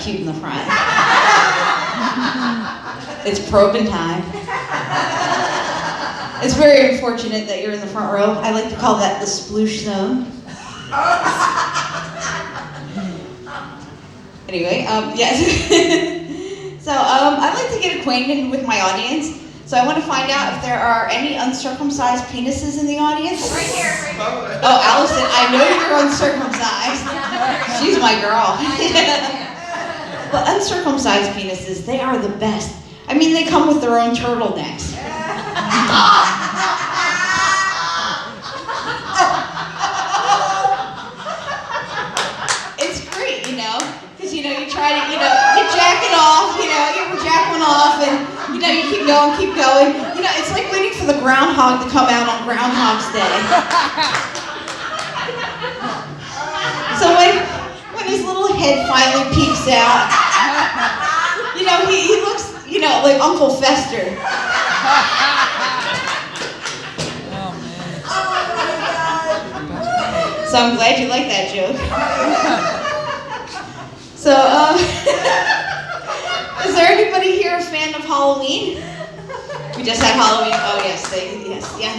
cute in the front. It's probing time. It's very unfortunate that you're in the front row. I like to call that the sploosh zone. Anyway, yes. So I like to get acquainted with my audience. So I want to find out if there are any uncircumcised penises in the audience. Right here, right here. Oh, Allison, I know you're uncircumcised. She's my girl. But uncircumcised penises, they are the best. I mean, they come with their own turtlenecks. It's great, you know, because, you know, you try to, you jack it off, you ever jack one off, and, you keep going. You know, it's like waiting for the groundhog to come out on Groundhog's Day. So when his little head finally peeks out, you know, he looks, like Uncle Fester. So I'm glad you like that joke. So, is there anybody here a fan of Halloween? We just had Halloween. Oh yes, yeah.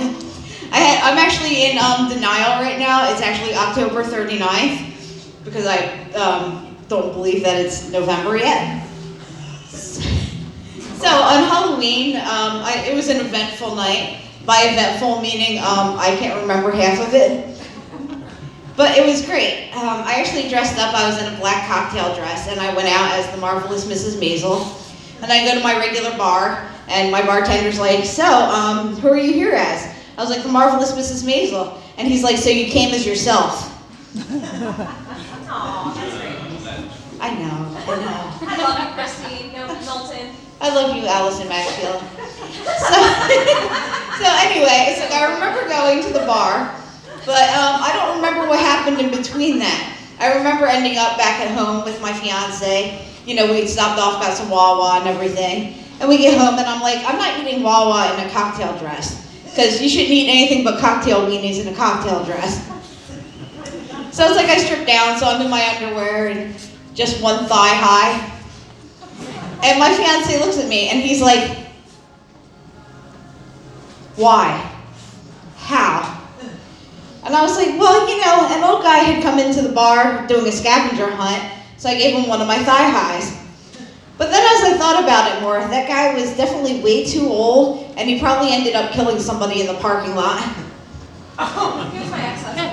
I'm actually in denial right now. It's actually October 39th because I don't believe that it's November yet. So on Halloween, it was an eventful night. By eventful meaning I can't remember half of it. But it was great. I actually dressed up. I was in a black cocktail dress, and I went out as the marvelous Mrs. Maisel. And I go to my regular bar, and my bartender's like, so, who are you here as? I was like, the marvelous Mrs. Maisel. And he's like, so you came as yourself. Aw, that's great. I know. I love you, Kristine Knowlton. I love you, Allison Maxfield. So anyway, so I remember going to the bar, but I don't remember what happened in between that. I remember ending up back at home with my fiance. We stopped off, got some Wawa and everything. And we get home and I'm like, I'm not eating Wawa in a cocktail dress. Because you shouldn't eat anything but cocktail weenies in a cocktail dress. So it's like I stripped down, so I'm in my underwear and just one thigh high. And my fiance looks at me and he's like, why? How? And I was like, well, an old guy had come into the bar doing a scavenger hunt, so I gave him one of my thigh highs. But then as I thought about it more, that guy was definitely way too old, and he probably ended up killing somebody in the parking lot. Here's my ex-husband.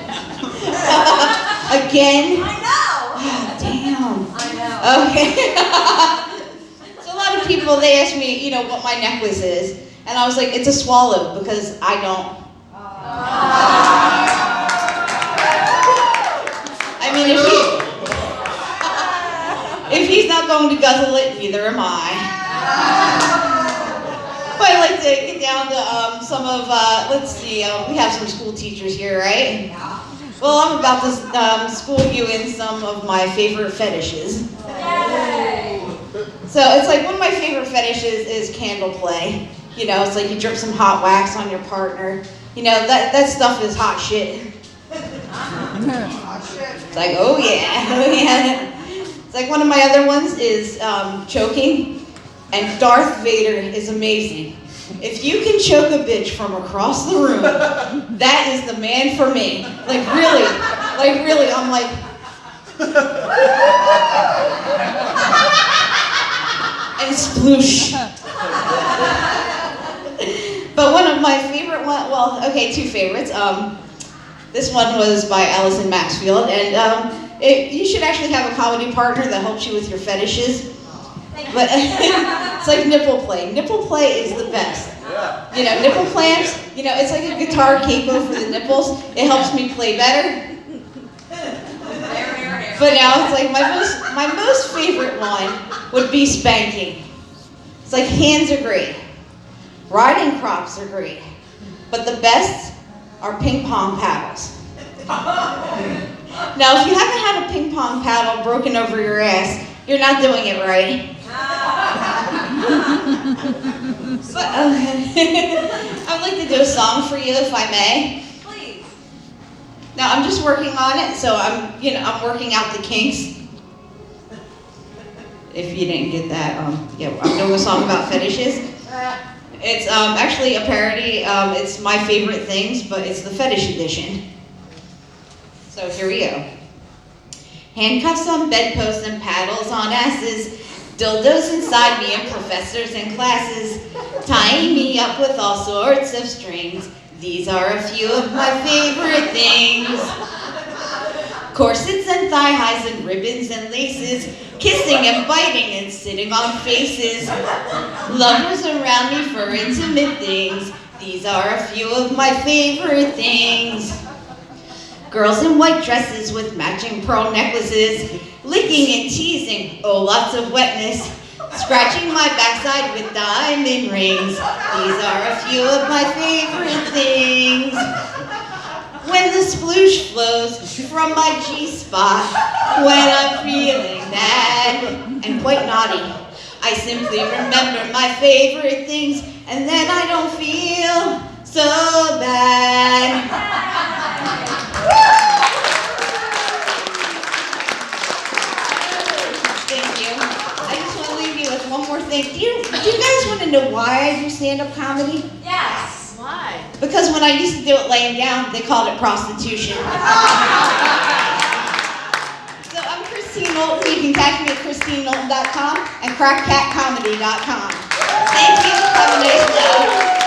Again? I know! Oh, damn. I know. Okay. So a lot of people, they ask me, what my necklace is, and I was like, it's a swallow, because I don't. I mean, if he's not going to guzzle it, neither am I. But I'd like to get down to some of, let's see, we have some school teachers here, right? Well, I'm about to school you in some of my favorite fetishes. Yay! So it's like one of my favorite fetishes is candle play. It's like you drip some hot wax on your partner. That stuff is hot shit. It's like, oh yeah. It's like one of my other ones is choking, and Darth Vader is amazing. If you can choke a bitch from across the room, that is the man for me. Like really, I'm like. And sploosh. But one of my favorite two favorites. This one was by Allison Maxfield, and you should actually have a comedy partner that helps you with your fetishes. But it's like nipple play. Nipple play is the best. Nipple clamps, it's like a guitar capo for the nipples. It helps me play better. But now it's like my most favorite one would be spanking. It's like hands are great. Riding crops are great. But the best are ping pong paddles. Now, if you haven't had a ping pong paddle broken over your ass, you're not doing it right. But I'd like to do a song for you, if I may. Please. Now, I'm just working on it, so I'm working out the kinks. If you didn't get that, yeah, I'm doing a song about fetishes. It's actually a parody. It's my favorite things, but it's the fetish edition. So here we go. Handcuffs on bedposts and paddles on asses. Dildos inside me and professors in classes. Tying me up with all sorts of strings. These are a few of my favorite things. Corsets and thigh highs and ribbons and laces. Kissing and biting and sitting on faces. Lovers around me for intimate things. These are a few of my favorite things. Girls in white dresses with matching pearl necklaces. Licking and teasing, oh lots of wetness. Scratching my backside with diamond rings. These are a few of my favorite things. When the sploosh flows from my G-spot, when I'm feeling bad and quite naughty, I simply remember my favorite things, and then I don't feel so bad. Thank you. I just want to leave you with one more thing. Do you guys want to know why I do stand-up comedy? Yes. Why? Because when I used to do it laying down, they called it prostitution. So I'm Kristine Knowlton. You can catch me at KristineKnowlton.com and crackcatcomedy.com. Thank you. Have a nice day.